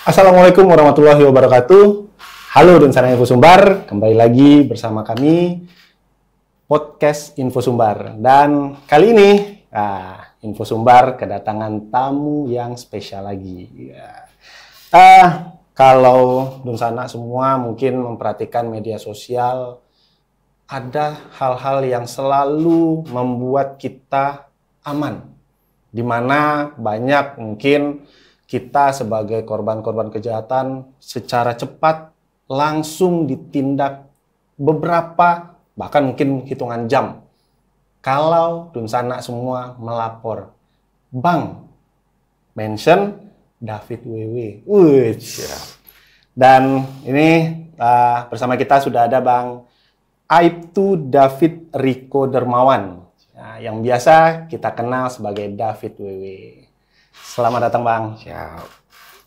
Assalamualaikum warahmatullahi wabarakatuh. Halo Dunsana Info Sumbar, kembali lagi bersama kami podcast Info Sumbar. Dan kali ini Info Sumbar kedatangan tamu yang spesial lagi. Kalau Dunsana semua mungkin memperhatikan media sosial, ada hal-hal yang selalu membuat kita aman, di mana banyak mungkin kita sebagai korban-korban kejahatan secara cepat langsung ditindak beberapa, bahkan mungkin hitungan jam. Kalau Dunsana semua melapor, Bang, mention David WW. Dan ini bersama kita sudah ada Bang Aibtu David Riko Dermawan, yang biasa kita kenal sebagai David WW. Selamat datang Bang. Siap.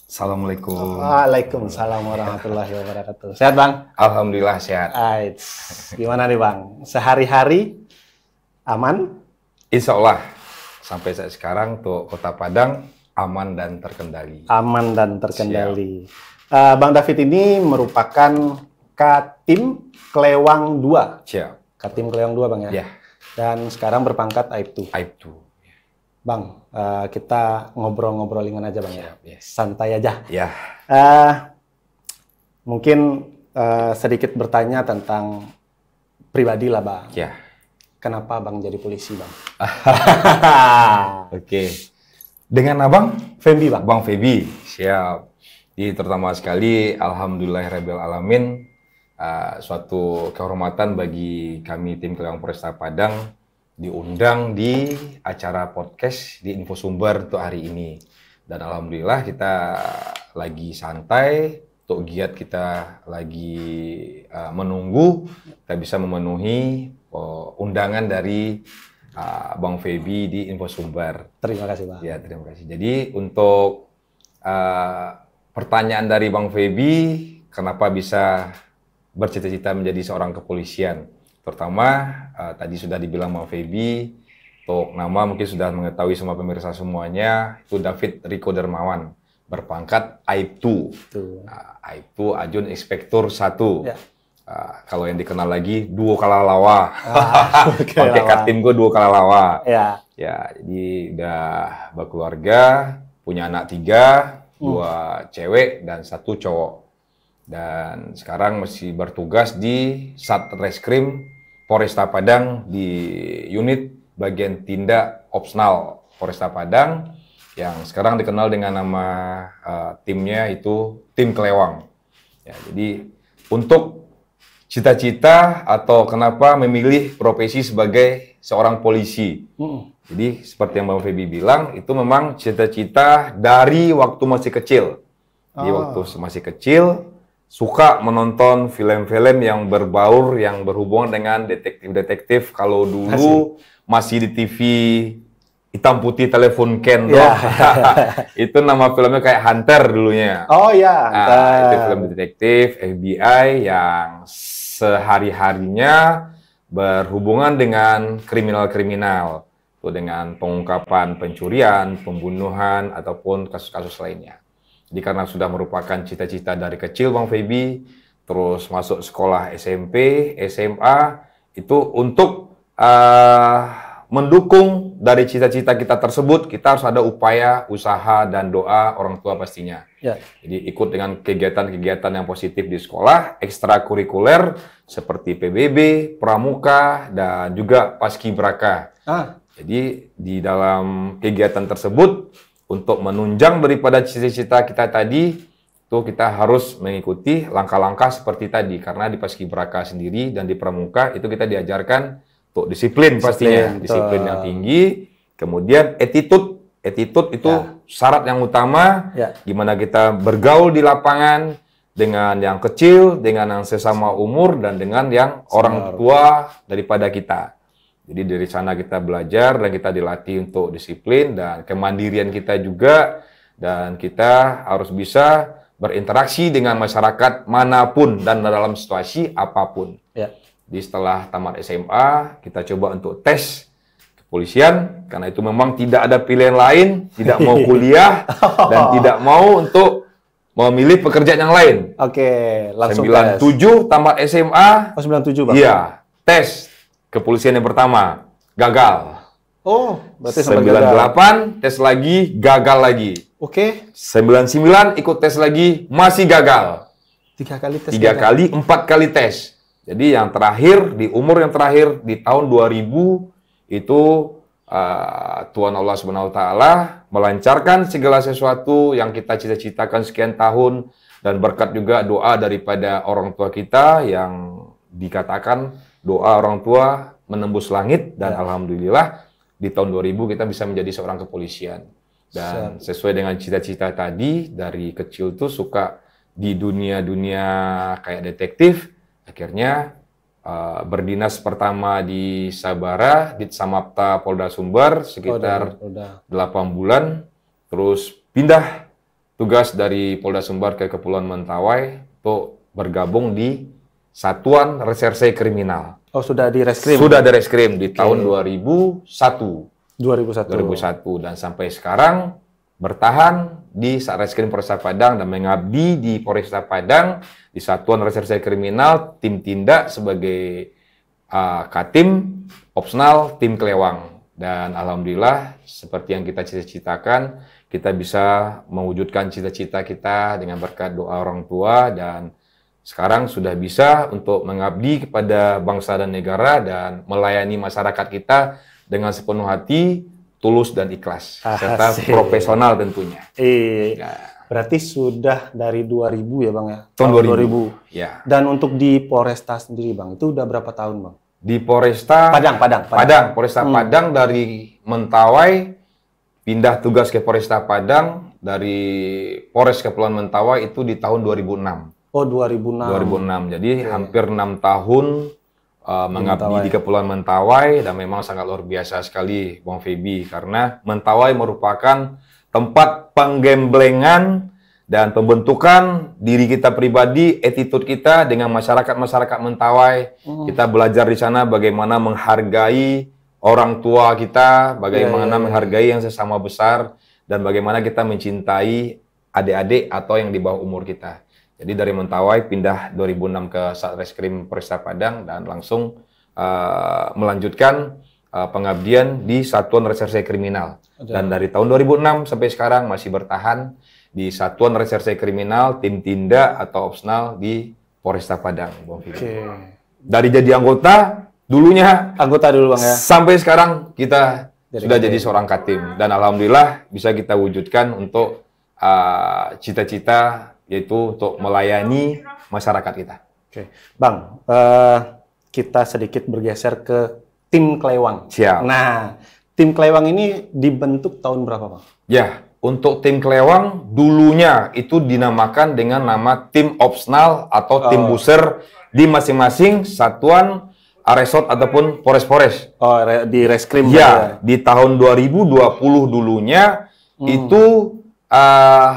Assalamualaikum. Waalaikumsalam warahmatullahi wabarakatuh. Sehat Bang? Alhamdulillah sehat. Gimana nih Bang? Sehari-hari aman? Insya Allah sampai saat sekarang tuh Kota Padang aman dan terkendali. Aman dan terkendali. Bang David ini merupakan Katim Klewang 2. Siap. Katim Klewang 2 Bang ya? Ya. Dan sekarang berpangkat Aibtu. Aibtu. Bang, kita ngobrol-ngobrol ringan aja Bang ya? Yes. Santai aja. Ya. Mungkin sedikit bertanya tentang pribadi lah Bang. Ya. Kenapa Bang jadi polisi Bang? Oke. Dengan Abang? Febi Bang. Bang Febi. Siap. Jadi terutama sekali Alhamdulillahirabbil alamin, suatu kehormatan bagi kami tim Klewang Polresta Padang diundang di acara podcast di Info Sumbar untuk hari ini. Dan alhamdulillah kita lagi santai, untuk giat kita lagi menunggu kita bisa memenuhi undangan dari Bang Febi di Info Sumbar. Terima kasih Bang. Ya, terima kasih. Jadi untuk pertanyaan dari Bang Febi, kenapa bisa bercita-cita menjadi seorang kepolisian? Pertama, tadi sudah dibilang Bang Febi, untuk nama mungkin sudah mengetahui semua pemirsa semuanya, itu David Riko Dermawan, berpangkat Aibtu. Aibtu Ajun Inspektur 1. Ya. Kalau yang dikenal lagi, Duo Kalalawa. Pakai Katim gue Duo Kalalawa. Ya. Ya, jadi udah berkeluarga, punya anak 3, 2 cewek dan 1 cowok. Dan sekarang masih bertugas di Satreskrim Polresta Padang di unit bagian tindak opsional Polresta Padang yang sekarang dikenal dengan nama timnya itu Tim Klewang. Ya, jadi untuk cita-cita atau kenapa memilih profesi sebagai seorang polisi. Jadi seperti yang Bang Febi bilang, itu memang cita-cita dari waktu masih kecil. Di waktu masih kecil, suka menonton film-film yang berbaur, yang berhubungan dengan detektif-detektif. Kalau dulu masih di TV hitam putih telepon Ken, itu nama filmnya kayak Hunter dulunya. Oh ya, itu film detektif FBI yang sehari-harinya berhubungan dengan kriminal-kriminal, dengan pengungkapan pencurian, pembunuhan ataupun kasus-kasus lainnya. Jadi karena sudah merupakan cita-cita dari kecil Bang Febi, terus masuk sekolah SMP, SMA, itu untuk mendukung dari cita-cita kita tersebut, kita harus ada upaya, usaha, dan doa orang tua pastinya. Ya. Jadi ikut dengan kegiatan-kegiatan yang positif di sekolah, ekstrakurikuler, seperti PBB, Pramuka, dan juga Paskibraka. Jadi di dalam kegiatan tersebut, untuk menunjang daripada cita-cita kita tadi, itu kita harus mengikuti langkah-langkah seperti tadi. Karena di Paskibraka sendiri dan di Pramuka itu kita diajarkan untuk disiplin pastinya. Disiplin yang tinggi. Kemudian attitude. Attitude itu syarat yang utama. Gimana kita bergaul di lapangan dengan yang kecil, dengan yang sesama umur, dan dengan yang orang tua daripada kita. Jadi dari sana kita belajar dan kita dilatih untuk disiplin dan kemandirian kita juga. Dan kita harus bisa berinteraksi dengan masyarakat manapun dan dalam situasi apapun. Jadi setelah tamat SMA, kita coba untuk tes kepolisian. Karena itu memang tidak ada pilihan lain, tidak mau kuliah dan tidak mau untuk memilih pekerjaan yang lain. Oke, langsung 97 tamat SMA. Oh, 97, Bang. Iya, tes kepolisian yang pertama gagal. Oh, berarti sampai gagal. 98 tes lagi, gagal lagi. Oke. 99 ikut tes lagi, masih gagal. 3 kali tes. 3 kali, 4 kali tes. Jadi yang terakhir, di umur yang terakhir, di tahun 2000, itu Tuhan Allah Subhanahu wa Ta'ala melancarkan segala sesuatu yang kita cita-citakan sekian tahun, dan berkat juga doa daripada orang tua kita yang dikatakan doa orang tua menembus langit, dan alhamdulillah di tahun 2000 kita bisa menjadi seorang kepolisian. Dan sesuai dengan cita-cita tadi, dari kecil tuh suka di dunia-dunia kayak detektif, akhirnya berdinas pertama di Sabara, di Samapta Polda Sumbar sekitar 8 bulan, terus pindah tugas dari Polda Sumbar ke Kepulauan Mentawai untuk bergabung di Satuan Reserse Kriminal. Oh, sudah di reskrim? Sudah di reskrim di tahun 2001. 2001. Dan sampai sekarang bertahan di Satreskrim Polresta Padang dan mengabdi di Polresta Padang di Satuan Reserse Kriminal Tim Tindak sebagai Katim Opsional Tim Kelewang. Dan alhamdulillah seperti yang kita cita-citakan, kita bisa mewujudkan cita-cita kita dengan berkat doa orang tua, dan sekarang sudah bisa untuk mengabdi kepada bangsa dan negara dan melayani masyarakat kita dengan sepenuh hati, tulus dan ikhlas, serta profesional tentunya. Berarti sudah dari 2000 ya Bang ya? Tahun 2000. Ya. Dan untuk di Polresta sendiri Bang, itu udah berapa tahun Bang? Di Polresta Padang. Polresta Padang dari Mentawai pindah tugas ke Polresta Padang, dari Polres Kepulauan Mentawai itu di tahun 2006. Oh, 2006. 2006. Jadi hampir 6 tahun mengabdi di Kepulauan Mentawai, dan memang sangat luar biasa sekali Bang Feby, karena Mentawai merupakan tempat penggemblengan dan pembentukan diri kita pribadi, attitude kita dengan masyarakat Mentawai. Kita belajar di sana bagaimana menghargai orang tua kita, bagaimana menghargai yang sesama besar, dan bagaimana kita mencintai adik-adik atau yang di bawah umur kita. Jadi dari Mentawai pindah 2006 ke Satreskrim Polresta Padang dan langsung melanjutkan pengabdian di Satuan Reserse Kriminal. Dan dari tahun 2006 sampai sekarang masih bertahan di Satuan Reserse Kriminal Tim Tindak atau Opsional di Polresta Padang. Dari jadi anggota dulunya, anggota dulu Bang ya, sampai sekarang kita sudah jadi seorang Katim, dan alhamdulillah bisa kita wujudkan untuk cita-cita, yaitu untuk melayani masyarakat kita. Bang, kita sedikit bergeser ke Tim Kelewang. Siap. Nah, Tim Kelewang ini dibentuk tahun berapa Bang? Ya, untuk Tim Kelewang dulunya itu dinamakan dengan nama Tim Opsional atau Tim Buser di masing-masing satuan resort ataupun Polres-Polres. Oh, di reskrim ya. Di tahun 2020 dulunya itu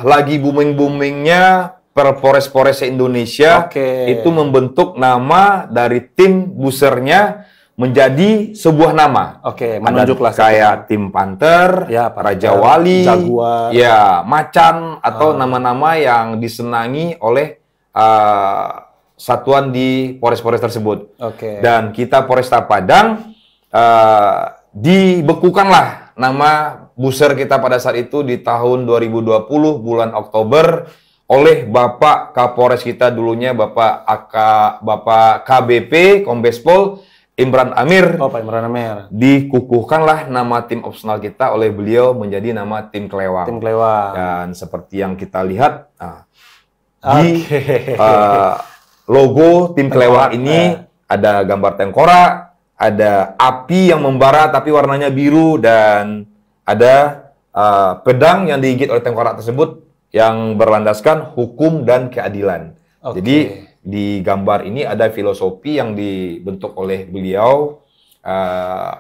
lagi booming-boomingnya per Polres-Polres Indonesia itu membentuk nama dari tim busernya menjadi sebuah nama. Menunjuklah kayak Tim Panther, ya, Raja Wali, Jaguar, ya, Macan, atau nama-nama yang disenangi oleh satuan di Polres-Polres tersebut. Dan kita Polresta Padang dibekukanlah nama buser kita pada saat itu di tahun 2020 bulan Oktober oleh Bapak Kapolres kita dulunya, Bapak KBP Kombes Pol Imran Amir. Pak Imran Amir. Dikukuhkanlah nama tim opsional kita oleh beliau menjadi nama Tim Kelewang. Tim Kelewang. Dan seperti yang kita lihat di logo Tim Kelewang ini ada gambar tengkorak, ada api yang membara tapi warnanya biru, dan ada pedang yang digigit oleh tengkorak tersebut yang berlandaskan hukum dan keadilan. Jadi di gambar ini ada filosofi yang dibentuk oleh beliau.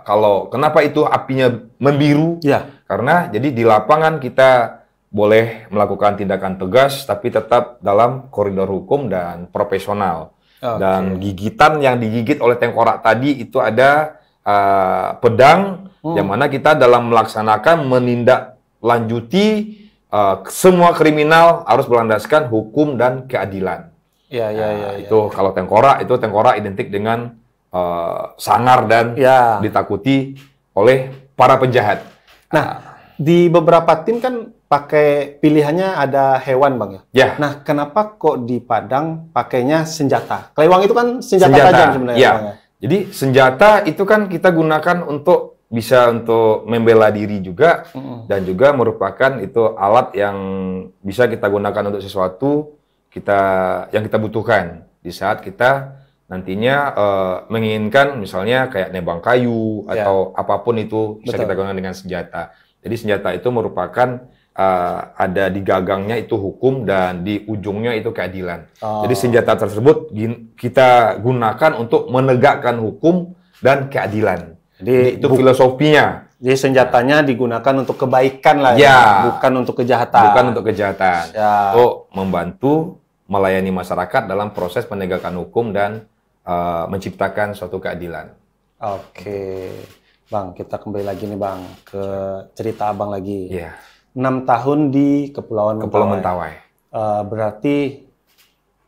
Kalau kenapa itu apinya membiru? Karena jadi di lapangan kita boleh melakukan tindakan tegas tapi tetap dalam koridor hukum dan profesional. Dan gigitan yang digigit oleh tengkorak tadi itu ada pedang, yang mana kita dalam melaksanakan menindaklanjuti semua kriminal harus berlandaskan hukum dan keadilan. Itu kalau tengkorak identik dengan sangar dan ditakuti oleh para penjahat. Nah, di beberapa tim kan pakai pilihannya ada hewan, Bang, ya? Ya. Nah, kenapa kok di Padang pakainya senjata? Kelewang itu kan senjata tajam sebenarnya. Ya. Jadi senjata itu kan kita gunakan bisa untuk membela diri juga, dan juga merupakan itu alat yang bisa kita gunakan untuk sesuatu yang kita butuhkan di saat kita nantinya menginginkan misalnya kayak nebang kayu atau apapun itu bisa kita gunakan dengan senjata. Jadi senjata itu merupakan ada di gagangnya itu hukum dan di ujungnya itu keadilan. Jadi senjata tersebut kita gunakan untuk menegakkan hukum dan keadilan. Jadi itu filosofinya. Jadi senjatanya digunakan untuk kebaikan lah ya, bukan untuk kejahatan. Bukan untuk kejahatan. Untuk membantu melayani masyarakat dalam proses penegakan hukum dan menciptakan suatu keadilan. Oke, Bang, kita kembali lagi nih, Bang, ke cerita Abang lagi. 6 tahun di Kepulauan Mentawai. Berarti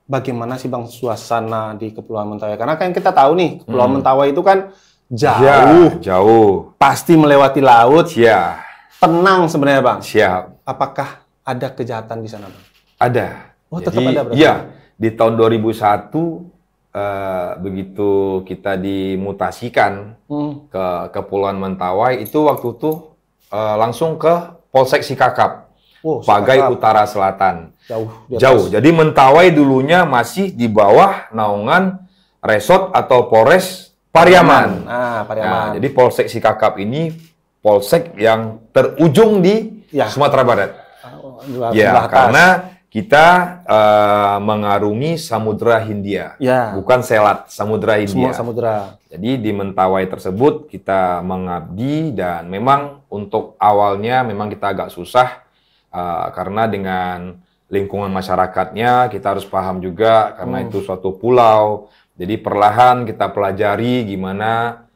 bagaimana sih, Bang, suasana di Kepulauan Mentawai? Karena kan kita tahu nih, Kepulauan Mentawai itu kan jauh. Pasti melewati laut. Tenang sebenarnya, Bang. Apakah ada kejahatan di sana, Bang? Ada. Oh, tetap ada berarti? Iya, di tahun 2001 begitu kita dimutasikan ke Kepulauan Mentawai, itu waktu itu langsung ke Polsek Sikakap, Pagai Utara Selatan. Jauh. Jadi Mentawai dulunya masih di bawah naungan Resort atau Polres Pariaman. Pariaman. Jadi Polsek Sikakap ini polsek yang terujung di Sumatera Barat. Karena kita mengarungi Samudra Hindia, bukan Selat, Samudra Hindia. Semua samudra. Jadi di Mentawai tersebut kita mengabdi, dan memang untuk awalnya memang kita agak susah karena dengan lingkungan masyarakatnya kita harus paham juga karena itu suatu pulau. Jadi perlahan kita pelajari gimana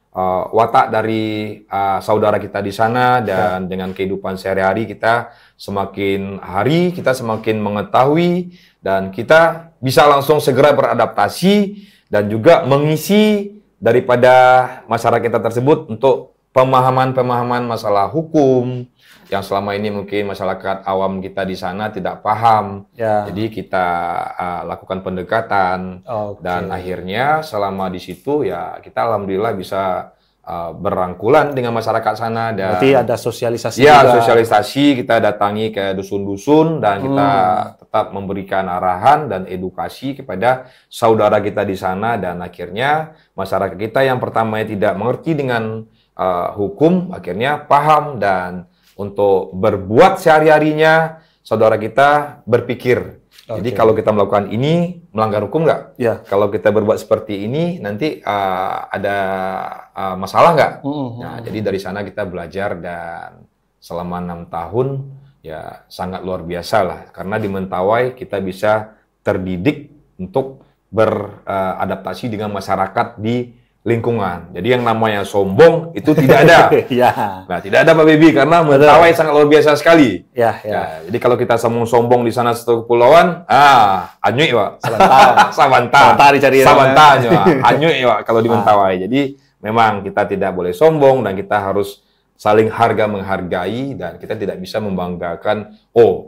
watak dari saudara kita di sana, dan dengan kehidupan sehari-hari kita semakin hari kita semakin mengetahui, dan kita bisa langsung segera beradaptasi dan juga mengisi daripada masyarakat kita tersebut untuk pemahaman masalah hukum yang selama ini mungkin masyarakat awam kita di sana tidak paham. Jadi kita lakukan pendekatan, dan akhirnya selama di situ ya kita alhamdulillah bisa berangkulan dengan masyarakat sana. Dan berarti ada sosialisasi juga. Sosialisasi, kita datangi ke dusun-dusun dan kita tetap memberikan arahan dan edukasi kepada saudara kita di sana, dan akhirnya masyarakat kita yang pertamanya tidak mengerti dengan hukum akhirnya paham, dan untuk berbuat sehari-harinya saudara kita berpikir. Jadi kalau kita melakukan ini melanggar hukum nggak? Kalau kita berbuat seperti ini nanti ada masalah nggak? Nah, jadi dari sana kita belajar, dan selama 6 tahun ya sangat luar biasa lah. Karena di Mentawai kita bisa terdidik untuk beradaptasi dengan masyarakat di lingkungan. Jadi yang namanya sombong itu tidak ada. Nah, tidak ada Pak Bebi, karena Mentawai sangat luar biasa sekali. Jadi kalau kita sombong di sana satu kepulauan, anyuy Pak. Sabanta dicari. Anyuy Pak kalau di Mentawai. Jadi memang kita tidak boleh sombong, dan kita harus saling menghargai, dan kita tidak bisa membanggakan,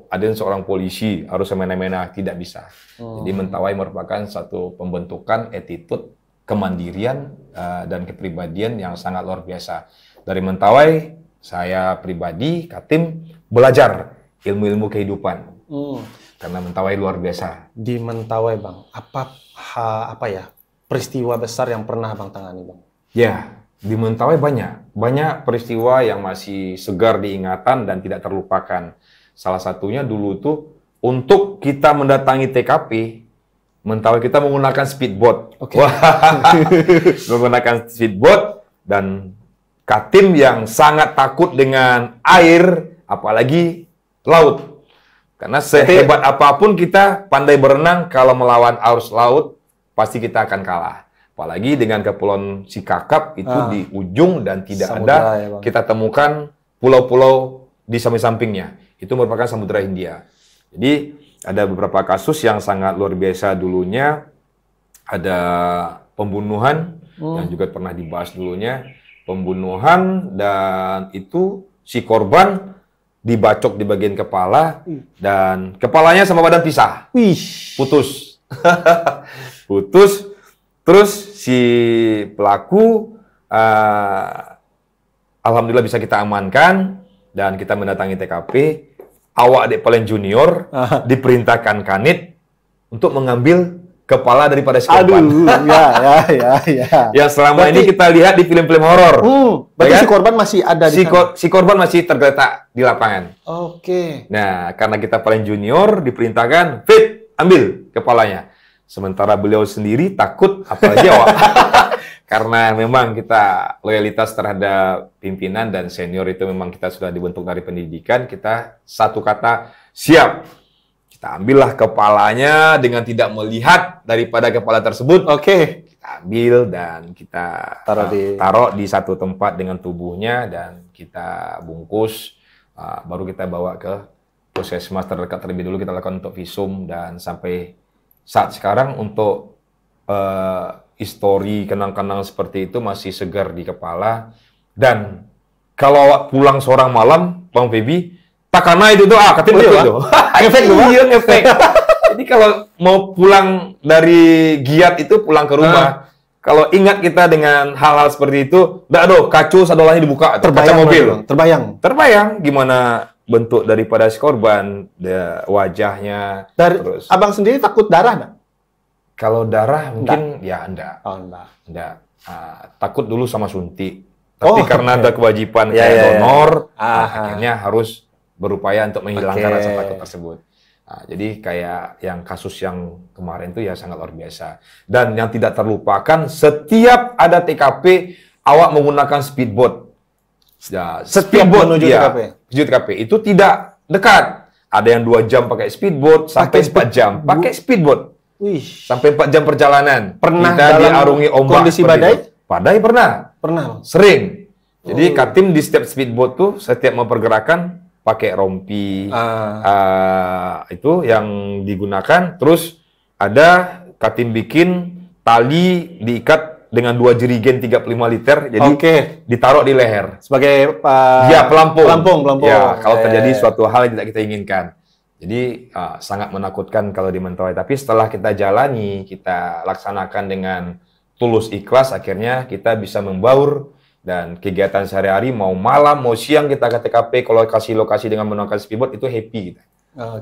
ada seorang polisi harus semena-mena, tidak bisa. Jadi Mentawai merupakan satu pembentukan attitude kemandirian dan kepribadian yang sangat luar biasa. Dari Mentawai, saya pribadi, Katim, belajar ilmu-ilmu kehidupan. Karena Mentawai luar biasa. Di Mentawai, Bang, apa ya peristiwa besar yang pernah Bang tangani, Bang? Di Mentawai banyak peristiwa yang masih segar diingatan dan tidak terlupakan. Salah satunya dulu tuh untuk kita mendatangi TKP, Mentawai kita menggunakan speedboat. Menggunakan speedboat, dan Katim yang sangat takut dengan air, apalagi laut. Karena sehebat apapun kita pandai berenang, kalau melawan arus laut, pasti kita akan kalah. Apalagi dengan Kepulauan Sikakap itu di ujung, dan tidak ada kita temukan pulau-pulau di samping-sampingnya. itu merupakan Samudra Hindia. Jadi ada beberapa kasus yang sangat luar biasa dulunya, ada pembunuhan yang juga pernah dibahas dulunya, pembunuhan dan itu si korban dibacok di bagian kepala dan kepalanya sama badan pisah, putus, putus. Terus si pelaku alhamdulillah bisa kita amankan dan kita mendatangi TKP. Awak adik paling junior diperintahkan Kanit untuk mengambil kepala daripada si korban. Aduh, ya. Yang selama ini kita lihat di film-film horor. Berarti Ya kan? si korban masih ada di sana? Si korban masih tergeletak di lapangan. Oke. Nah, karena kita paling junior, diperintahkan, Fit, ambil kepalanya. Sementara beliau sendiri takut, apalagi awak. Karena memang kita loyalitas terhadap pimpinan dan senior itu memang kita sudah dibentuk dari pendidikan, kita satu kata, siap. Kita ambillah kepalanya dengan tidak melihat daripada kepala tersebut. Oke. Kita ambil dan kita taruh di satu tempat dengan tubuhnya dan kita bungkus. Baru kita bawa ke puskesmas terdekat terlebih dulu, kita lakukan untuk visum dan sampai saat sekarang untuk histori kenang-kenang seperti itu masih segar di kepala. Dan kalau awak pulang seorang malam, Bang Feby, takana itu katim itu. Ngefek tuh, iya ngefek. Jadi kalau mau pulang dari giat itu pulang ke rumah, kalau ingat kita dengan hal-hal seperti itu, kacu sadolanya dibuka, kaca mobil. Terbayang gimana bentuk daripada si korban, wajahnya. Terus. Abang sendiri takut darah nggak? Kalau darah mungkin ya enggak. Enggak. Takut dulu sama suntik. Tapi karena ada kewajiban donor, akhirnya harus berupaya untuk menghilangkan rasa takut tersebut. Jadi kayak yang kasus yang kemarin itu ya sangat luar biasa. Dan yang tidak terlupakan, setiap ada TKP, awak menggunakan speedboat. Ya, speedboat menuju TKP itu tidak dekat. Ada yang 2 jam pakai speedboat, sampai 4 jam pakai speedboat. Sampai 4 jam perjalanan. Pernah kita diarungi ombak. Kondisi badai? Badai pernah. Sering. Jadi Katim di setiap speedboat tuh setiap mau pergerakan pakai rompi itu yang digunakan. Terus ada Katim bikin tali diikat dengan 2 jerigen 35 liter. Jadi ditaruh di leher sebagai pelampung. Ya, kalau terjadi suatu hal yang tidak kita inginkan. Jadi sangat menakutkan kalau di Mentawai. Tapi setelah kita jalani, kita laksanakan dengan tulus ikhlas, akhirnya kita bisa membaur dan kegiatan sehari-hari mau malam, mau siang kita ke TKP, kalau kasih lokasi dengan menggunakan speedboat itu happy kita.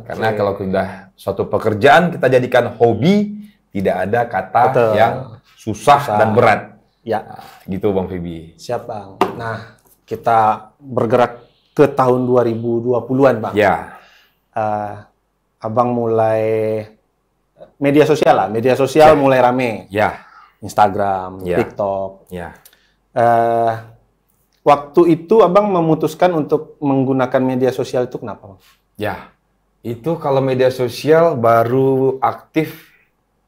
Karena kalau sudah suatu pekerjaan kita jadikan hobi, tidak ada kata yang susah dan berat. Ya, gitu Bang Feby. Siap Bang. Nah, kita bergerak ke tahun 2020-an Bang. Ya. Abang mulai media sosial mulai rame. Ya. Instagram, TikTok. Ya. Waktu itu Abang memutuskan untuk menggunakan media sosial itu kenapa Bang? Ya, itu kalau media sosial baru aktif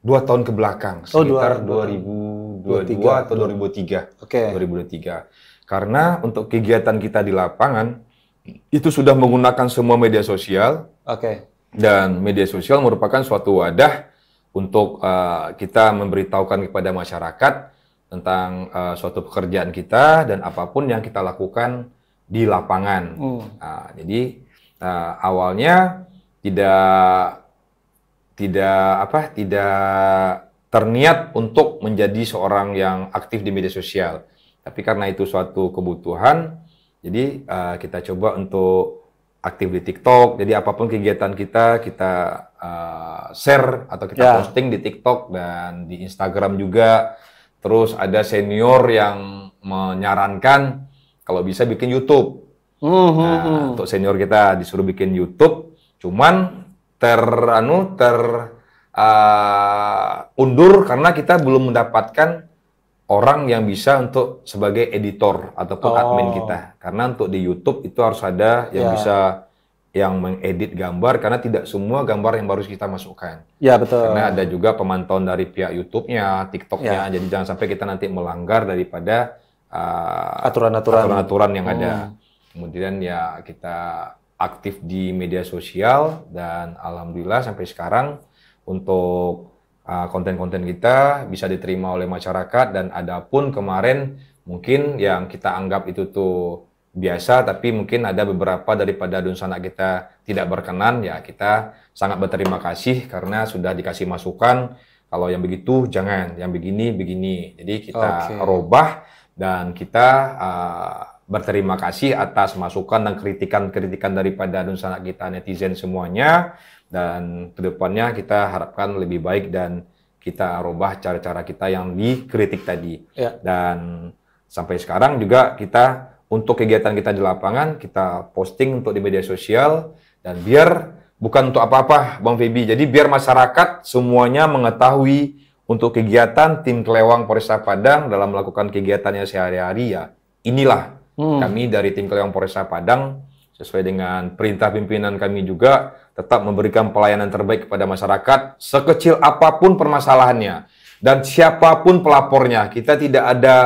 2 tahun ke belakang, sekitar 2022 atau 2023. 2023. Karena untuk kegiatan kita di lapangan itu sudah menggunakan semua media sosial. Dan media sosial merupakan suatu wadah untuk kita memberitahukan kepada masyarakat tentang suatu pekerjaan kita dan apapun yang kita lakukan di lapangan. Jadi awalnya tidak terniat untuk menjadi seorang yang aktif di media sosial. Tapi karena itu suatu kebutuhan, jadi kita coba untuk aktif di TikTok. Jadi apapun kegiatan kita share atau kita posting di TikTok dan di Instagram juga. Terus ada senior yang menyarankan kalau bisa bikin YouTube. Untuk senior kita disuruh bikin YouTube, cuman undur karena kita belum mendapatkan orang yang bisa untuk sebagai editor ataupun admin kita. Karena untuk di YouTube itu harus ada yang bisa yang mengedit gambar, karena tidak semua gambar yang baru kita masukkan. Ya, betul. Karena ada juga pemantauan dari pihak YouTube-nya, TikTok-nya. Jadi jangan sampai kita nanti melanggar daripada aturan-aturan yang ada. Kemudian ya kita aktif di media sosial dan alhamdulillah sampai sekarang untuk konten-konten kita bisa diterima oleh masyarakat dan adapun kemarin mungkin yang kita anggap itu tuh biasa tapi mungkin ada beberapa daripada Dunsana kita tidak berkenan ya kita sangat berterima kasih karena sudah dikasih masukan kalau yang begitu jangan, yang begini. Jadi kita robah dan kita berterima kasih atas masukan dan kritikan daripada Dunsana kita netizen semuanya dan kedepannya kita harapkan lebih baik dan kita robah cara-cara kita yang dikritik tadi. Dan sampai sekarang juga kita untuk kegiatan kita di lapangan kita posting untuk di media sosial dan biar bukan untuk apa-apa, Bang Feby. Jadi biar masyarakat semuanya mengetahui untuk kegiatan tim Kelewang Polresta Padang dalam melakukan kegiatannya sehari-hari ya. Inilah kami dari tim Kelewang Polresta Padang sesuai dengan perintah pimpinan kami juga tetap memberikan pelayanan terbaik kepada masyarakat sekecil apapun permasalahannya dan siapapun pelapornya. Kita tidak ada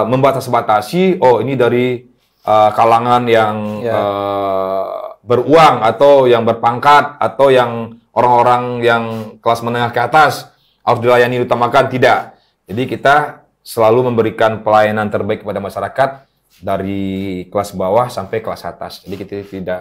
membatas-batasi. Oh ini dari kalangan yang beruang atau yang berpangkat atau yang orang-orang yang kelas menengah ke atas harus dilayani utamakan, tidak. Jadi kita selalu memberikan pelayanan terbaik kepada masyarakat dari kelas bawah sampai kelas atas. Jadi kita tidak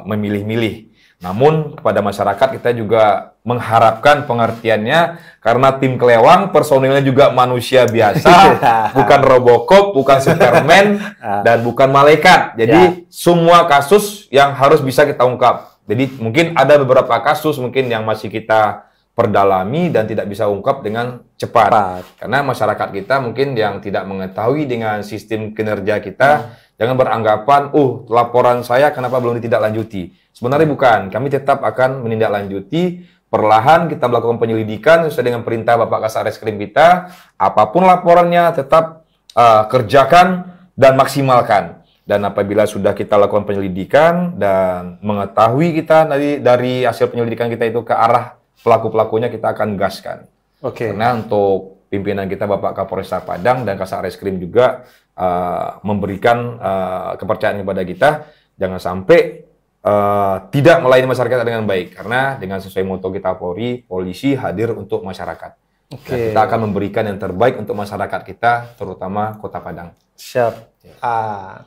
memilih-milih. Namun kepada masyarakat kita juga mengharapkan pengertiannya karena tim Kelewang personilnya juga manusia biasa, bukan Robocop, bukan Superman, dan bukan malaikat. Jadi semua kasus yang harus bisa kita ungkap. Jadi mungkin ada beberapa kasus mungkin yang masih kita perdalami dan tidak bisa ungkap dengan cepat. Karena masyarakat kita mungkin yang tidak mengetahui dengan sistem kinerja kita, jangan beranggapan, laporan saya kenapa belum ditindaklanjuti. Sebenarnya bukan, kami tetap akan menindaklanjuti, perlahan kita melakukan penyelidikan sesuai dengan perintah Bapak Kasareskrim kita, apapun laporannya tetap kerjakan dan maksimalkan. Dan apabila sudah kita lakukan penyelidikan dan mengetahui kita dari hasil penyelidikan kita itu ke arah pelaku-pelakunya kita akan gaskan. Karena untuk pimpinan kita Bapak Kapolresta Padang dan Kasareskrim juga memberikan kepercayaan kepada kita, jangan sampai tidak melayani masyarakat dengan baik karena dengan sesuai moto kita polisi hadir untuk masyarakat. Kita akan memberikan yang terbaik untuk masyarakat kita, terutama Kota Padang. Siap.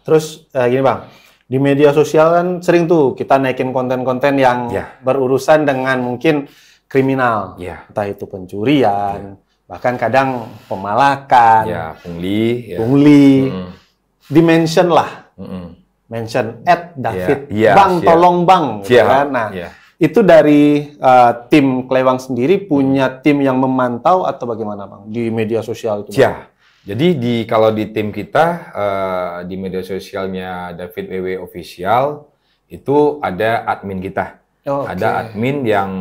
Terus gini Bang, di media sosial kan sering tuh kita naikin konten-konten yang berurusan dengan mungkin kriminal, entah itu pencurian, bahkan kadang pemalakan, pungli, dimension lah. Mention @David, Bang tolong Bang, gitu kan. Nah, itu dari tim Kelewang sendiri punya tim yang memantau atau bagaimana Bang di media sosial itu? Jadi kalau di tim kita di media sosialnya David WW Official itu ada admin kita. Ada admin yang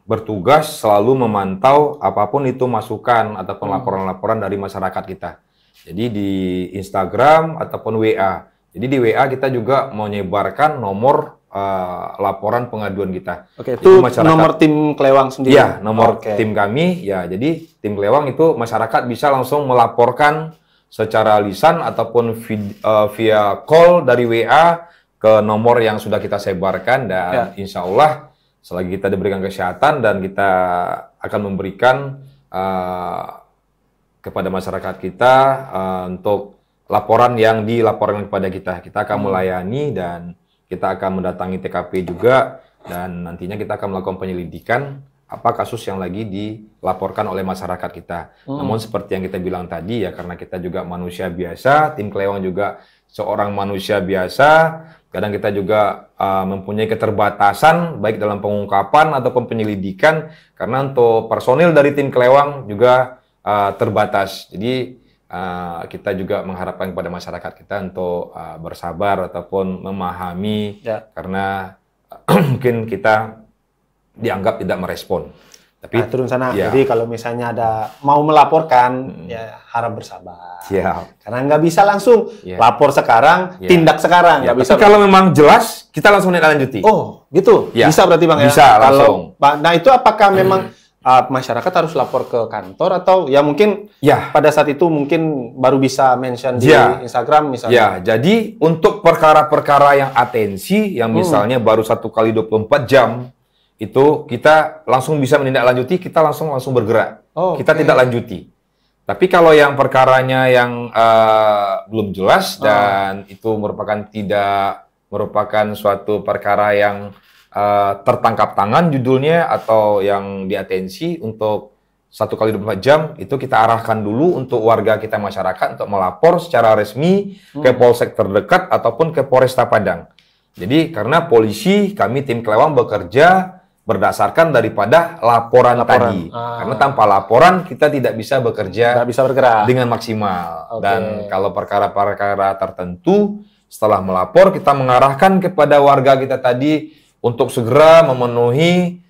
bertugas selalu memantau apapun itu masukan ataupun laporan-laporan dari masyarakat kita. Jadi di Instagram ataupun WA. Jadi di WA kita juga menyebarkan nomor laporan pengaduan kita. Itu nomor tim Kelewang sendiri? Iya, nomor tim kami. Ya, jadi tim Kelewang itu masyarakat bisa langsung melaporkan secara lisan ataupun via call dari WA ke nomor yang sudah kita sebarkan dan insya Allah selagi kita diberikan kesehatan dan kita akan memberikan kepada masyarakat kita untuk laporan yang dilaporkan kepada kita akan melayani dan kita akan mendatangi TKP juga dan nantinya kita akan melakukan penyelidikan apa kasus yang lagi dilaporkan oleh masyarakat kita. Namun seperti yang kita bilang tadi ya karena kita juga manusia biasa, tim Kelewang juga seorang manusia biasa, kadang kita juga mempunyai keterbatasan baik dalam pengungkapan ataupun penyelidikan karena untuk personil dari tim Kelewang juga terbatas. Jadi kita juga mengharapkan kepada masyarakat kita untuk bersabar ataupun memahami karena mungkin kita dianggap tidak merespon. Tapi turun sana. Jadi kalau misalnya ada mau melaporkan ya harap bersabar. Karena nggak bisa langsung lapor sekarang, tindak sekarang. Nggak bisa. Tapi kalau memang jelas kita langsung lanjuti. Oh gitu. Bisa berarti Bang bisa, ya? Langsung. Nah itu apakah memang masyarakat harus lapor ke kantor atau ya mungkin Ya. pada saat itu mungkin baru bisa mention di Ya. Instagram misalnya. Ya, jadi untuk perkara-perkara yang atensi, yang misalnya baru 1 kali 24 jam, itu kita langsung bisa menindaklanjuti, kita langsung bergerak. Oh, Kita oke. tidak lanjuti. Tapi kalau yang perkaranya yang belum jelas dan itu tidak merupakan suatu perkara yang tertangkap tangan judulnya atau yang diatensi untuk 1 kali 24 jam, itu kita arahkan dulu untuk warga kita masyarakat untuk melapor secara resmi ke Polsek terdekat ataupun ke Polresta Padang. Jadi karena polisi, kami tim Kelewang bekerja berdasarkan daripada laporan tadi. Karena tanpa laporan kita tidak bisa bekerja Nggak bisa bergerak. dengan maksimal. Oke. Dan kalau perkara-perkara tertentu, setelah melapor kita mengarahkan kepada warga kita tadi untuk segera memenuhi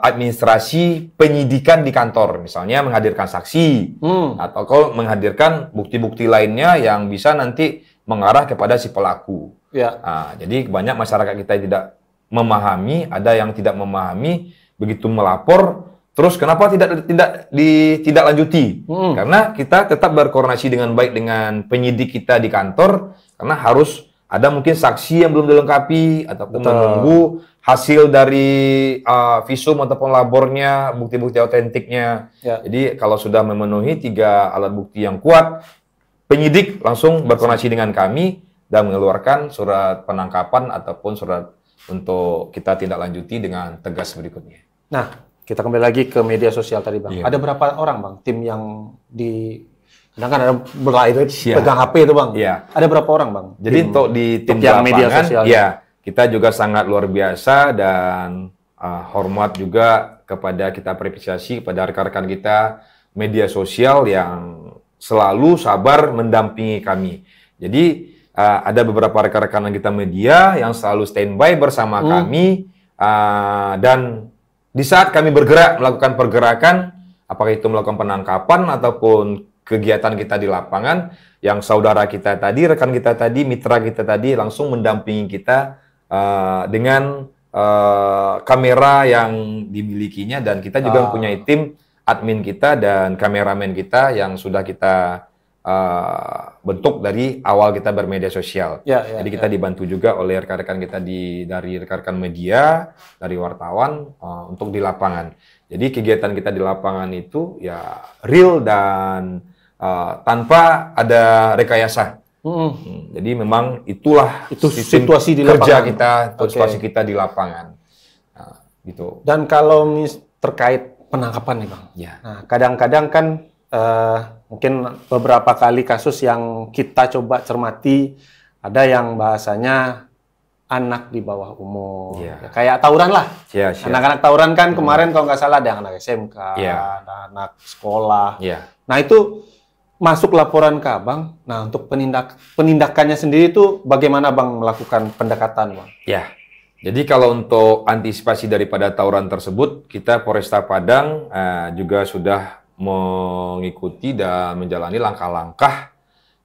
administrasi penyidikan di kantor. Misalnya menghadirkan saksi, atau kalau menghadirkan bukti-bukti lainnya yang bisa nanti mengarah kepada si pelaku. Ya. Nah, jadi banyak masyarakat kita yang tidak memahami, ada yang tidak memahami, begitu melapor, terus kenapa tidak lanjuti? Karena kita tetap berkoordinasi dengan baik dengan penyidik kita di kantor, karena harus ada mungkin saksi yang belum dilengkapi ataupun menunggu hasil dari visum ataupun labornya, bukti-bukti autentiknya. Ya. Jadi kalau sudah memenuhi 3 alat bukti yang kuat, penyidik langsung berkoordinasi dengan kami dan mengeluarkan surat penangkapan ataupun surat untuk kita tindak lanjuti dengan tegas berikutnya. Nah, kita kembali lagi ke media sosial tadi, Bang. Iya. Ada berapa orang, Bang, tim yang kadang kan ada itu Iya. pegang HP itu, Bang. Iya. Ada berapa orang, Bang? Jadi untuk di tim yang media lapangan, sosial, ya kita juga sangat luar biasa dan hormat juga kepada kita apresiasi kepada rekan-rekan kita media sosial yang selalu sabar mendampingi kami. Jadi ada beberapa rekan-rekan kita media yang selalu standby bersama kami dan di saat kami bergerak melakukan pergerakan, apakah itu melakukan penangkapan ataupun kegiatan kita di lapangan, yang saudara kita tadi, rekan kita tadi, mitra kita tadi langsung mendampingi kita dengan kamera yang dimilikinya, dan kita juga mempunyai tim admin kita dan kameramen kita yang sudah kita bentuk dari awal kita bermedia sosial. Jadi kita dibantu juga oleh rekan-rekan kita dari rekan-rekan media, dari wartawan untuk di lapangan. Jadi kegiatan kita di lapangan itu ya real dan tanpa ada rekayasa. Jadi memang itulah situasi di kerja lapangan. kita, situasi kita di lapangan. Nah, gitu. Dan kalau terkait penangkapan nih, Bang. Ya. Nah, kadang-kadang kan mungkin beberapa kali kasus yang kita coba cermati, ada yang bahasanya anak di bawah umur. Ya. Ya, kayak tawuran lah. Ya, siap. Anak-anak tawuran kan kemarin kalau nggak salah ada anak SMK, Ya. ada anak sekolah. Ya. Nah, itu masuk laporan ke Abang. Nah, untuk penindakannya sendiri itu bagaimana Bang melakukan pendekatan, Bang? Ya. Jadi kalau untuk antisipasi daripada tawuran tersebut, kita Polresta Padang juga sudah mengikuti dan menjalani langkah-langkah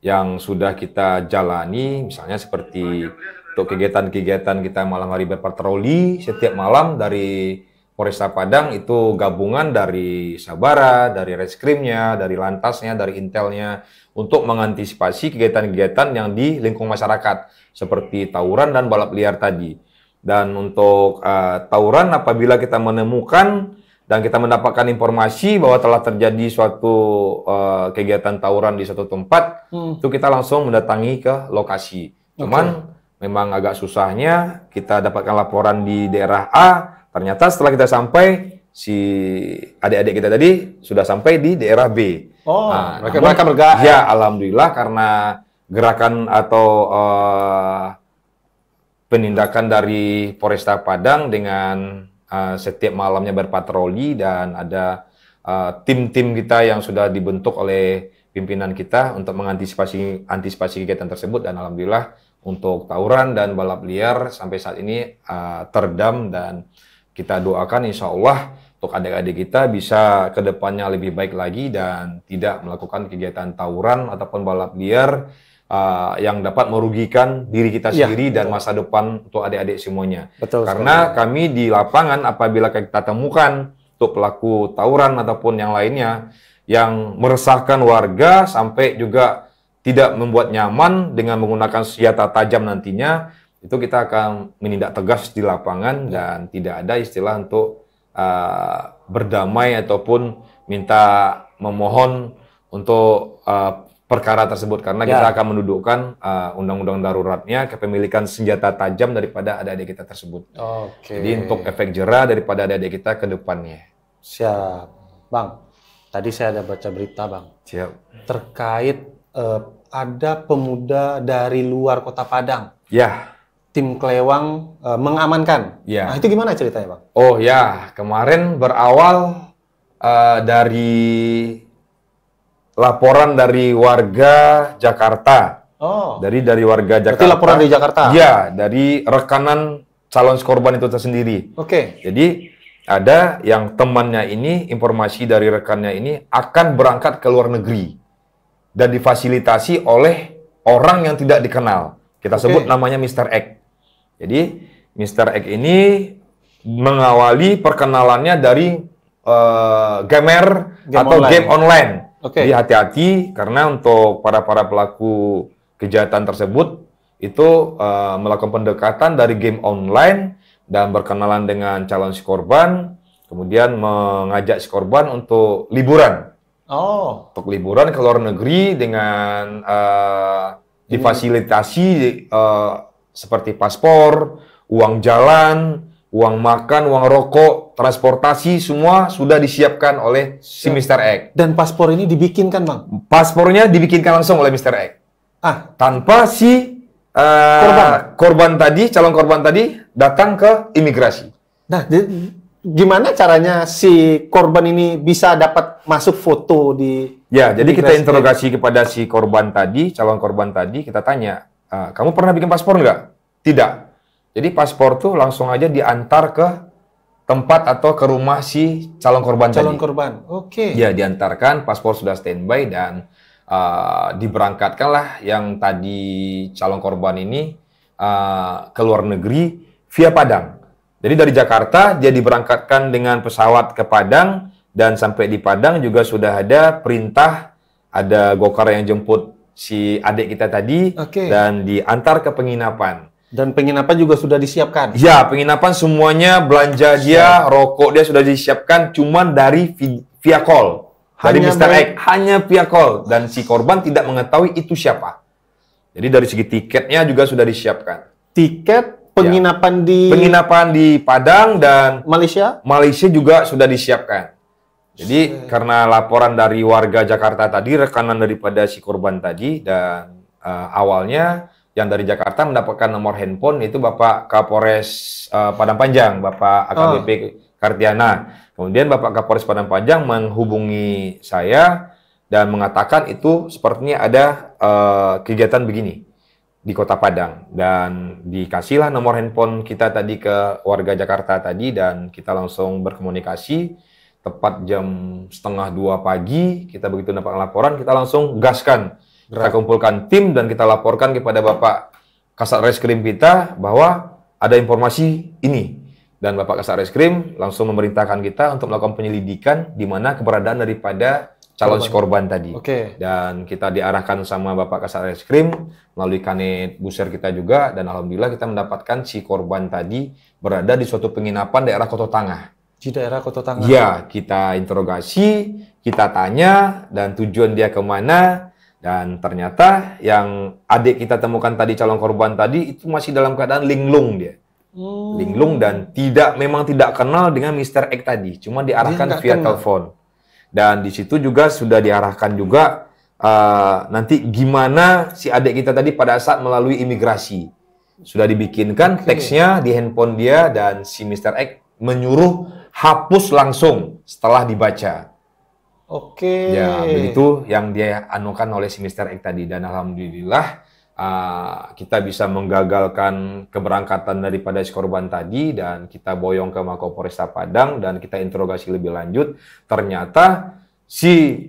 yang sudah kita jalani, misalnya seperti untuk kegiatan-kegiatan kita malam hari berpatroli setiap malam dari Polresta Padang, itu gabungan dari Sabara, dari Reskrimnya, dari Lantasnya, dari Intelnya, untuk mengantisipasi kegiatan-kegiatan yang di lingkungan masyarakat, seperti tawuran dan balap liar tadi. Dan untuk tawuran, apabila kita menemukan dan kita mendapatkan informasi bahwa telah terjadi suatu kegiatan tawuran di suatu tempat, itu kita langsung mendatangi ke lokasi. Cuman memang agak susahnya kita dapatkan laporan di daerah A, ternyata setelah kita sampai, si adik-adik kita tadi sudah sampai di daerah B. Mereka bergerak. Ya, alhamdulillah karena gerakan atau penindakan dari Polresta Padang dengan setiap malamnya berpatroli, dan ada tim-tim kita yang sudah dibentuk oleh pimpinan kita untuk mengantisipasi kegiatan tersebut, dan alhamdulillah untuk tawuran dan balap liar sampai saat ini teredam, dan kita doakan insya Allah untuk adik-adik kita bisa ke depannya lebih baik lagi dan tidak melakukan kegiatan tawuran ataupun balap liar yang dapat merugikan diri kita sendiri dan masa depan untuk adik-adik semuanya. Betul. Karena kami di lapangan apabila kita temukan untuk pelaku tawuran ataupun yang lainnya yang meresahkan warga sampai juga tidak membuat nyaman dengan menggunakan senjata tajam nantinya, itu kita akan menindak tegas di lapangan dan tidak ada istilah untuk berdamai ataupun minta memohon untuk perkara tersebut karena kita akan mendudukkan undang-undang daruratnya kepemilikan senjata tajam daripada adik-adik kita tersebut. Jadi untuk efek jera daripada adik-adik kita ke depannya. Siap. Bang, tadi saya ada baca berita, Bang. Siap. Terkait ada pemuda dari luar Kota Padang. Ya. Tim Kelewang mengamankan. Ya. Nah, itu gimana ceritanya, Bang? Oh ya, kemarin berawal dari laporan dari warga Jakarta. Dari warga Jakarta. Berarti laporan dari Jakarta? Ya, dari rekanan calon korban itu tersendiri. Jadi ada yang temannya ini, informasi dari rekannya ini akan berangkat ke luar negeri dan difasilitasi oleh orang yang tidak dikenal. Kita sebut namanya Mr. X. Jadi Mr. X ini mengawali perkenalannya dari gamer atau online. Game online. Jadi hati-hati karena untuk para pelaku kejahatan tersebut itu melakukan pendekatan dari game online dan berkenalan dengan calon si korban, kemudian mengajak si korban untuk liburan. Untuk liburan ke luar negeri dengan difasilitasi seperti paspor, uang jalan, uang makan, uang rokok, transportasi, semua sudah disiapkan oleh si Mr. X. Dan paspor ini dibikinkan, Bang? Paspornya dibikinkan langsung oleh Mr. X. Tanpa si korban tadi, calon korban tadi, datang ke imigrasi. Nah, gimana caranya si korban ini bisa dapat masuk foto di... Ya, jadi kita interogasi kepada si korban tadi, calon korban tadi, kita tanya, kamu pernah bikin paspor nggak? Tidak. Jadi paspor tuh langsung aja diantar ke tempat atau ke rumah si calon korban tadi. Calon korban, Ya, diantarkan, paspor sudah standby dan diberangkatkanlah yang tadi calon korban ini ke luar negeri via Padang. Jadi dari Jakarta dia diberangkatkan dengan pesawat ke Padang dan sampai di Padang juga sudah ada perintah, ada gokar yang jemput si adik kita tadi dan diantar ke penginapan. Dan penginapan juga sudah disiapkan? Ya, penginapan semuanya, belanja dia, rokok dia sudah disiapkan, cuman dari via call. Dari Mr. X, hanya via call. Dan si korban tidak mengetahui itu siapa. Jadi dari segi tiketnya juga sudah disiapkan. Tiket, penginapan di Padang dan Malaysia? Malaysia juga sudah disiapkan. Jadi karena laporan dari warga Jakarta tadi, rekanan daripada si korban tadi, dan awalnya yang dari Jakarta mendapatkan nomor handphone itu Bapak Kapolres Padang Panjang, Bapak AKBP Kartiana. Kemudian Bapak Kapolres Padang Panjang menghubungi saya dan mengatakan itu sepertinya ada kegiatan begini di Kota Padang. Dan dikasihlah nomor handphone kita tadi ke warga Jakarta tadi dan kita langsung berkomunikasi. Tepat jam 1:30 pagi, kita begitu dapat laporan, kita langsung gaskan. Kita kumpulkan tim dan kita laporkan kepada Bapak Kasat Reskrim kita bahwa ada informasi ini. Dan Bapak Kasat Reskrim langsung memerintahkan kita untuk melakukan penyelidikan di mana keberadaan daripada calon korban tadi. Dan kita diarahkan sama Bapak Kasat Reskrim melalui kanit buser kita juga. Dan alhamdulillah kita mendapatkan si korban tadi berada di suatu penginapan daerah Koto Tangah. Di daerah Koto Tangah? Ya, kita interogasi, kita tanya, dan tujuan dia kemana. Dan ternyata yang adik kita temukan tadi, calon korban tadi, itu masih dalam keadaan linglung dia. Linglung dan memang tidak kenal dengan Mr. X tadi. Cuma diarahkan via telepon. Dan di situ juga sudah diarahkan juga nanti gimana si adik kita tadi pada saat melalui imigrasi. Sudah dibikinkan teksnya di handphone dia dan si Mr. X menyuruh hapus langsung setelah dibaca. Ya, begitu yang dia anukan oleh si Mr. X tadi. Dan alhamdulillah kita bisa menggagalkan keberangkatan daripada si korban tadi dan kita boyong ke Mako Polresta Padang dan kita interogasi lebih lanjut. Ternyata si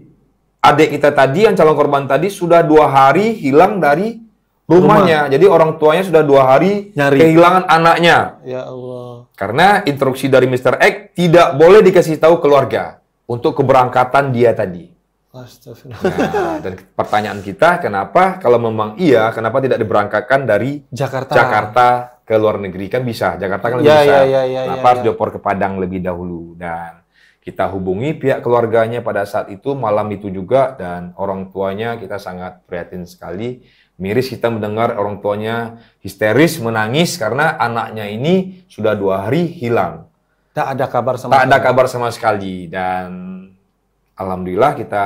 adik kita tadi yang calon korban tadi sudah 2 hari hilang dari rumahnya. Jadi orang tuanya sudah 2 hari Nyari. kehilangan anaknya. Ya Allah. Karena instruksi dari Mr. X tidak boleh dikasih tahu keluarga untuk keberangkatan dia tadi. Astagfirullah. Nah, dan pertanyaan kita, kenapa kalau memang iya, kenapa tidak diberangkatkan dari Jakarta ke luar negeri? Kan bisa, Jakarta kan lebih bisa. Kenapa harus dioper ke Padang lebih dahulu? Dan kita hubungi pihak keluarganya pada saat itu, malam itu juga, dan orang tuanya kita sangat prihatin sekali. Miris kita mendengar orang tuanya histeris, menangis karena anaknya ini sudah 2 hari hilang. Tak ada kabar sama sekali. Dan alhamdulillah kita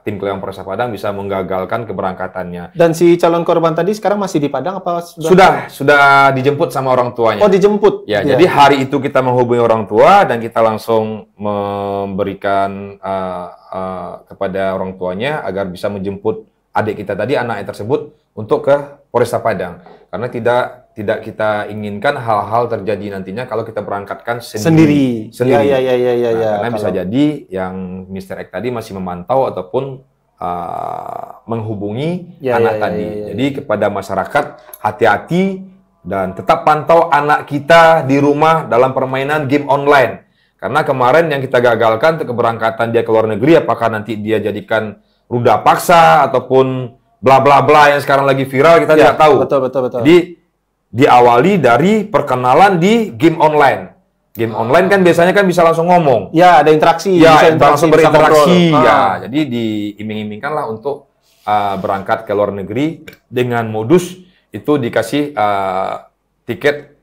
tim Kelewang Polresta Padang bisa menggagalkan keberangkatannya. Dan si calon korban tadi sekarang masih di Padang apa sudah dijemput sama orang tuanya. Oh, dijemput. Ya, jadi hari itu kita menghubungi orang tua dan kita langsung memberikan kepada orang tuanya agar bisa menjemput adik kita tadi, anaknya tersebut, untuk ke Polresta Padang. Karena tidak kita inginkan hal-hal terjadi nantinya kalau kita berangkatkan sendiri. Ya. Karena bisa jadi yang Mr. X tadi masih memantau ataupun menghubungi anak tadi. Jadi kepada masyarakat, hati-hati dan tetap pantau anak kita di rumah dalam permainan game online. Karena kemarin yang kita gagalkan untuk keberangkatan dia ke luar negeri, apakah nanti dia jadikan ruda paksa ataupun bla bla bla yang sekarang lagi viral, kita tidak tahu. Betul. Jadi diawali dari perkenalan di game online. Game online kan biasanya kan bisa langsung ngomong. Ya, ada interaksi. Ya, langsung berinteraksi. Ya, jadi diiming-imingkanlah untuk berangkat ke luar negeri dengan modus itu dikasih tiket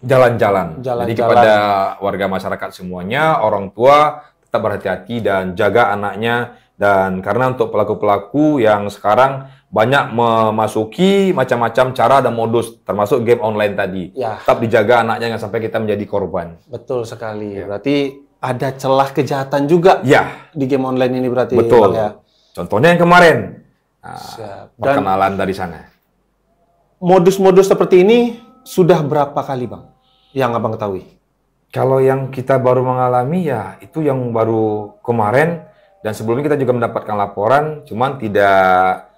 jalan-jalan. Jadi kepada warga masyarakat semuanya, orang tua tetap berhati-hati dan jaga anaknya. Dan karena untuk pelaku-pelaku yang sekarang banyak memasuki macam-macam cara dan modus, termasuk game online tadi. Ya. Tetap dijaga anaknya, jangan sampai kita menjadi korban. Betul sekali. Ya. Berarti ada celah kejahatan juga di game online ini berarti. Betul. Bang, ya? Contohnya yang kemarin. Perkenalan dari sana. Modus-modus seperti ini sudah berapa kali, Bang, yang Abang ketahui? Kalau yang kita baru mengalami, ya itu yang baru kemarin. Dan sebelumnya kita juga mendapatkan laporan, cuman tidak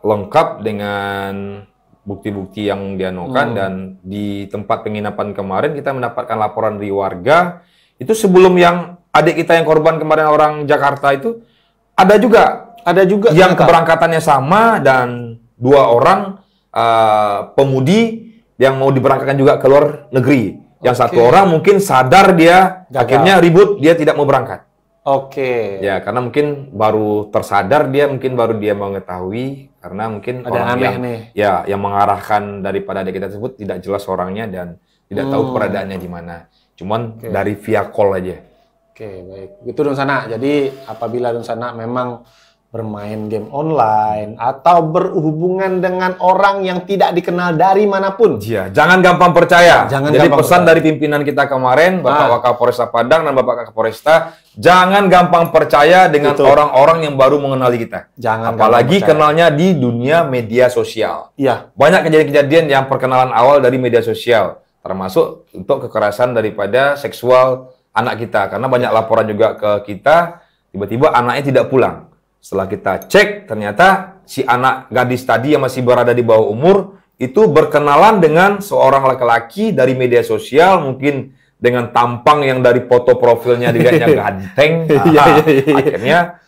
lengkap dengan bukti-bukti yang dianukan. Dan di tempat penginapan kemarin kita mendapatkan laporan dari warga, itu sebelum yang adik kita yang korban kemarin orang Jakarta itu, ada juga yang keberangkatannya sama, dan 2 orang pemudi yang mau diberangkatkan juga ke luar negeri. Yang 1 orang mungkin sadar dia, akhirnya ribut, dia tidak mau berangkat. Ya, karena mungkin baru tersadar dia, mungkin baru dia mengetahui, karena mungkin ada orang yang mengarahkan daripada adik kita tersebut tidak jelas orangnya dan tidak tahu keberadaannya di mana. Cuman dari via call aja. Baik. Itu Don Sana. Jadi apabila Don Sana memang bermain game online atau berhubungan dengan orang yang tidak dikenal dari manapun, jangan gampang percaya. Jadi pesan dari pimpinan kita kemarin, Bapak Wakapolresta Padang dan Bapak Kapolresta, jangan gampang percaya dengan orang-orang yang baru mengenali kita. Apalagi kenalnya di dunia media sosial. Banyak kejadian-kejadian yang perkenalan awal dari media sosial, termasuk untuk kekerasan daripada seksual anak kita. Karena banyak laporan juga ke kita, tiba-tiba anaknya tidak pulang. Setelah kita cek, ternyata si anak gadis tadi yang masih berada di bawah umur itu berkenalan dengan seorang laki-laki dari media sosial, mungkin dengan tampang yang dari foto profilnya dilihatnya ganteng. Akhirnya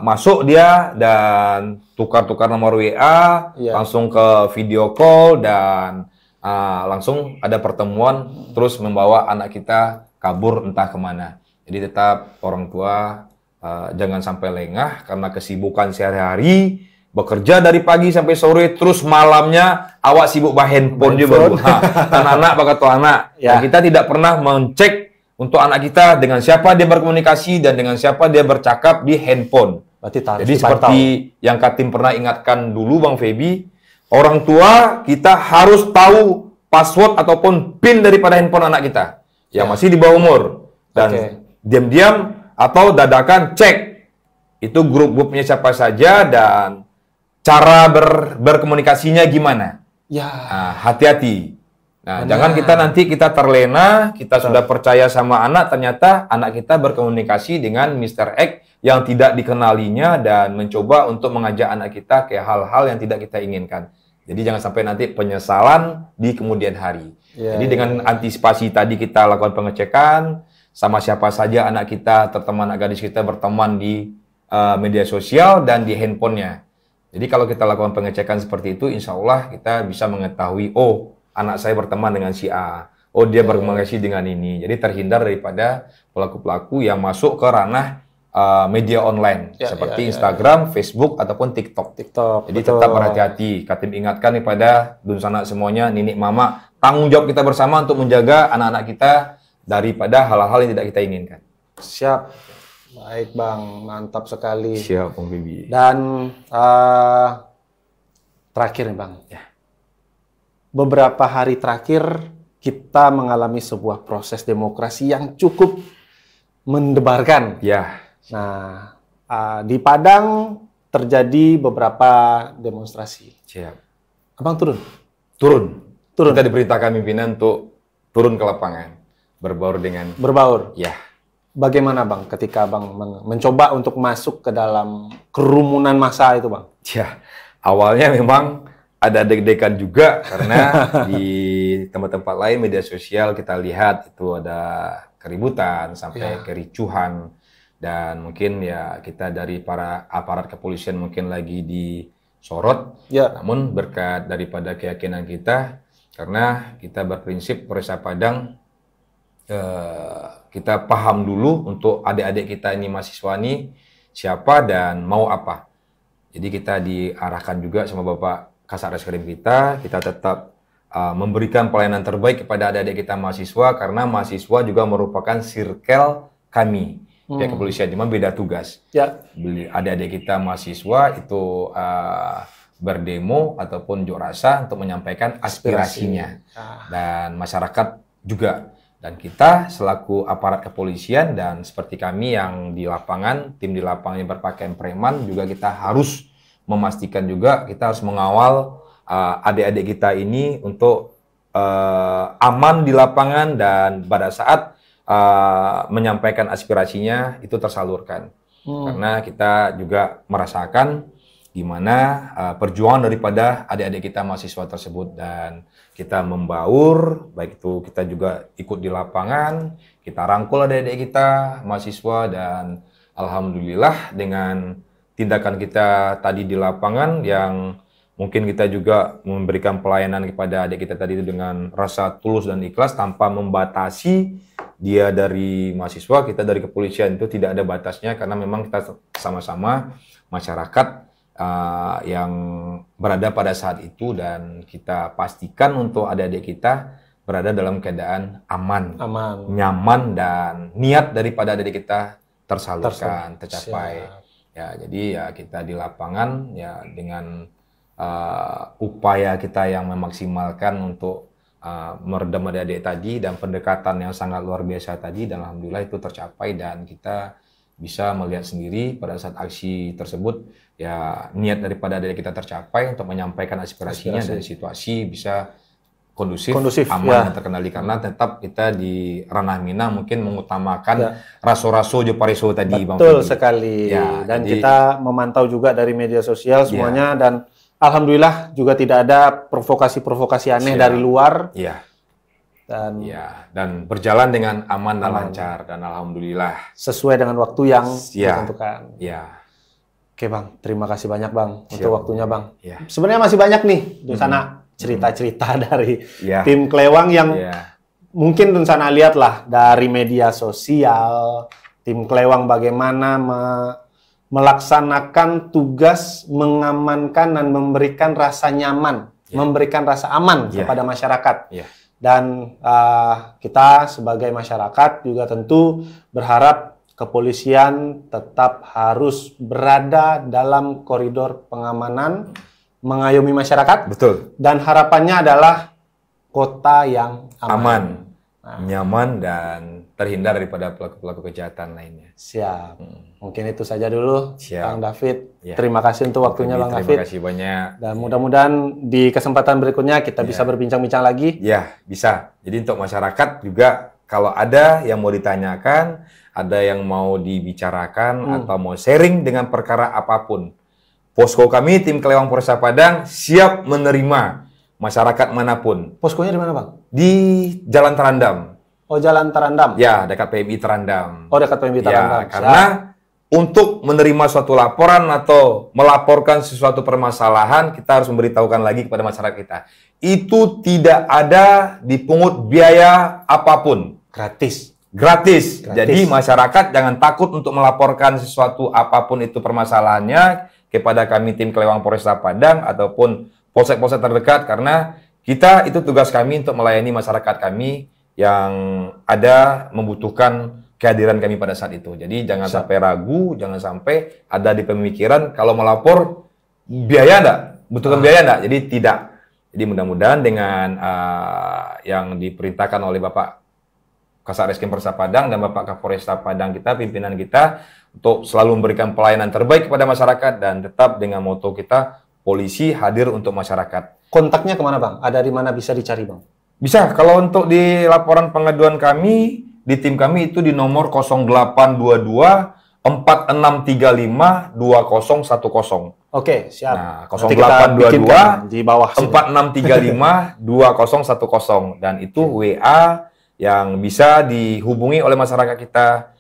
masuk dia dan tukar-tukar nomor WA, langsung ke video call, dan langsung ada pertemuan, terus membawa anak kita kabur entah kemana. Jadi tetap orang tua jangan sampai lengah karena kesibukan sehari-hari, bekerja dari pagi sampai sore, terus malamnya awak sibuk handphone juga. Anak-anak bakal anak. Dan kita tidak pernah mencek untuk anak kita dengan siapa dia berkomunikasi dan dengan siapa dia bercakap di handphone. Jadi seperti yang Katim pernah ingatkan dulu, Bang Feby, orang tua kita harus tahu password ataupun PIN daripada handphone anak kita yang masih di bawah umur. Dan diam-diam atau dadakan cek itu grup-grupnya siapa saja dan cara berkomunikasinya gimana. Hati-hati. Jangan kita nanti kita terlena, kita sudah percaya sama anak, ternyata anak kita berkomunikasi dengan Mr. X yang tidak dikenalinya dan mencoba untuk mengajak anak kita ke hal-hal yang tidak kita inginkan. Jadi jangan sampai nanti penyesalan di kemudian hari. Jadi dengan antisipasi tadi kita lakukan pengecekan sama siapa saja anak kita, terutama anak gadis kita berteman di media sosial dan di handphonenya. Jadi kalau kita lakukan pengecekan seperti itu, insya Allah kita bisa mengetahui, oh anak saya berteman dengan si A, oh dia berkomunikasi dengan ini. Jadi terhindar daripada pelaku-pelaku yang masuk ke ranah media online seperti Instagram, Facebook ataupun TikTok. Jadi betul. Tetap berhati-hati. Katim ingatkan kepada dunsana semuanya, ninik mama, tanggung jawab kita bersama untuk menjaga anak-anak kita daripada hal-hal yang tidak kita inginkan. Siap. Baik Bang, mantap sekali. Siap Bang Bibi. Dan terakhir nih Bang, beberapa hari terakhir kita mengalami sebuah proses demokrasi yang cukup mendebarkan. Ya. Nah, di Padang terjadi beberapa demonstrasi. Siap. Abang turun? Turun. Kita diperintahkan pimpinan untuk turun ke lapangan, berbaur dengan. Berbaur. Ya. Bagaimana Bang ketika Bang mencoba untuk masuk ke dalam kerumunan massa itu Bang? Ya, awalnya memang ada deg-degan juga karena di tempat-tempat lain media sosial kita lihat itu ada keributan sampai kericuhan. Dan mungkin ya kita dari para aparat kepolisian mungkin lagi disorot, namun berkat daripada keyakinan kita, karena kita berprinsip Polresta Padang, kita paham dulu untuk adik-adik kita ini mahasiswa ini siapa dan mau apa. Jadi kita diarahkan juga sama Bapak Kasat Reskrim kita tetap memberikan pelayanan terbaik kepada adik-adik kita mahasiswa, karena mahasiswa juga merupakan circle kami. Pihak kepolisian, cuma beda tugas. Ya. Adik-adik kita mahasiswa itu berdemo ataupun unjuk rasa untuk menyampaikan aspirasinya. Dan masyarakat juga. Dan kita selaku aparat kepolisian dan seperti kami yang di lapangan, tim di lapangan yang berpakaian preman, juga kita harus memastikan juga, kita harus mengawal adik-adik kita ini untuk aman di lapangan dan pada saat menyampaikan aspirasinya itu tersalurkan. Karena kita juga merasakan gimana perjuangan daripada adik-adik kita mahasiswa tersebut, dan kita membaur, baik itu kita juga ikut di lapangan, kita rangkul adik-adik kita mahasiswa, dan alhamdulillah dengan tindakan kita tadi di lapangan yang mungkin kita juga memberikan pelayanan kepada adik kita tadi itu dengan rasa tulus dan ikhlas tanpa membatasi dia dari mahasiswa, kita dari kepolisian itu tidak ada batasnya, karena memang kita sama-sama masyarakat yang berada pada saat itu, dan kita pastikan untuk adik-adik kita berada dalam keadaan aman, nyaman, dan niat daripada adik-adik kita tersalurkan, tercapai. Ya, jadi ya kita di lapangan ya dengan upaya kita yang memaksimalkan untuk meredam adik-adik tadi dan pendekatan yang sangat luar biasa tadi, dan alhamdulillah itu tercapai, dan kita bisa melihat sendiri pada saat aksi tersebut ya niat daripada adik kita tercapai untuk menyampaikan aspirasinya dan situasi bisa kondusif aman dan terkendali, karena tetap kita di ranah Mina mungkin mengutamakan raso-raso Jepariso tadi. Betul sekali. Ya, dan jadi, kita memantau juga dari media sosial semuanya, dan alhamdulillah juga tidak ada provokasi-provokasi aneh dari luar. Dan berjalan dengan aman dan lancar, dan alhamdulillah sesuai dengan waktu yang ditentukan. Oke Bang, terima kasih banyak Bang untuk waktunya Bang. Sebenarnya masih banyak nih di sana cerita-cerita dari tim Klewang yang mungkin Dunsana lihat lah dari media sosial, tim Klewang bagaimana melaksanakan tugas mengamankan dan memberikan rasa nyaman, memberikan rasa aman kepada masyarakat. Dan kita sebagai masyarakat juga tentu berharap kepolisian tetap harus berada dalam koridor pengamanan, mengayomi masyarakat. Betul. Dan harapannya adalah kota yang aman. Nyaman, dan terhindar daripada pelaku-pelaku kejahatan lainnya. Siap. Mungkin itu saja dulu, Bang David. Terima kasih untuk waktunya, Bang David. Terima kasih banyak. Dan mudah-mudahan di kesempatan berikutnya kita bisa berbincang-bincang lagi. Ya, bisa. Jadi untuk masyarakat juga kalau ada yang mau ditanyakan, ada yang mau dibicarakan atau mau sharing dengan perkara apapun, posko kami tim Kelewang Polresta Padang siap menerima masyarakat manapun. Poskonya di mana, Bang? Di Jalan Terandam. Oh, Jalan Terandam. Ya, dekat PMI Terandam. Oh, dekat PMI Terandam. Ya, karena untuk menerima suatu laporan atau melaporkan sesuatu permasalahan, kita harus memberitahukan lagi kepada masyarakat kita. Itu tidak ada dipungut biaya apapun. Gratis. Gratis. Jadi masyarakat jangan takut untuk melaporkan sesuatu apapun itu permasalahannya kepada kami tim Kelewang Polresta Padang ataupun polsek-polsek terdekat, karena kita itu tugas kami untuk melayani masyarakat kami yang ada membutuhkan kehadiran kami pada saat itu. Jadi jangan sampai ragu, jangan sampai ada di pemikiran kalau melapor biaya enggak, butuhkan biaya enggak. Jadi tidak. Jadi mudah-mudahan dengan yang diperintahkan oleh Bapak Kasat Reskrim Polresta Padang dan Bapak Kapolresta Padang kita, pimpinan kita, untuk selalu memberikan pelayanan terbaik kepada masyarakat dan tetap dengan moto kita, polisi hadir untuk masyarakat. Kontaknya kemana, Bang? Ada di mana bisa dicari, Bang? Bisa, kalau untuk di laporan pengaduan kami, di tim kami itu di nomor 0822 4635 2010. Oke, siap. Nah, Nanti kita 0822 di bawah sini. 4635 2010 dan itu WA yang bisa dihubungi oleh masyarakat kita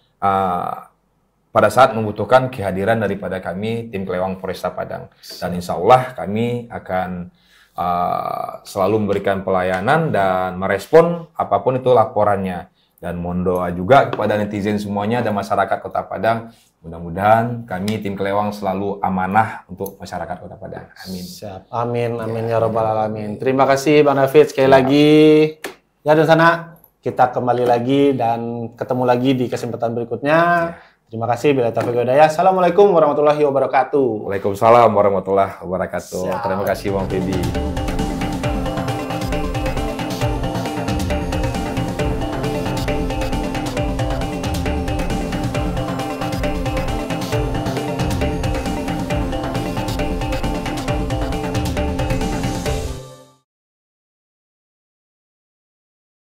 pada saat membutuhkan kehadiran daripada kami tim Kelewang Polresta Padang. Dan insya Allah kami akan selalu memberikan pelayanan dan merespon apapun itu laporannya. Dan mohon doa juga kepada netizen semuanya dan masyarakat Kota Padang. Mudah-mudahan kami tim Kelewang selalu amanah untuk masyarakat Kota Padang. Amin. Siap. Amin, amin ya Rabbal Alamin. Terima kasih Bang David sekali lagi. Ya, dan sana kita kembali lagi dan ketemu lagi di kesempatan berikutnya. Terima kasih. Bila taufiq wal hidayah. Assalamualaikum warahmatullahi wabarakatuh. Waalaikumsalam warahmatullahi wabarakatuh. Siap. Terima kasih Bang Feby.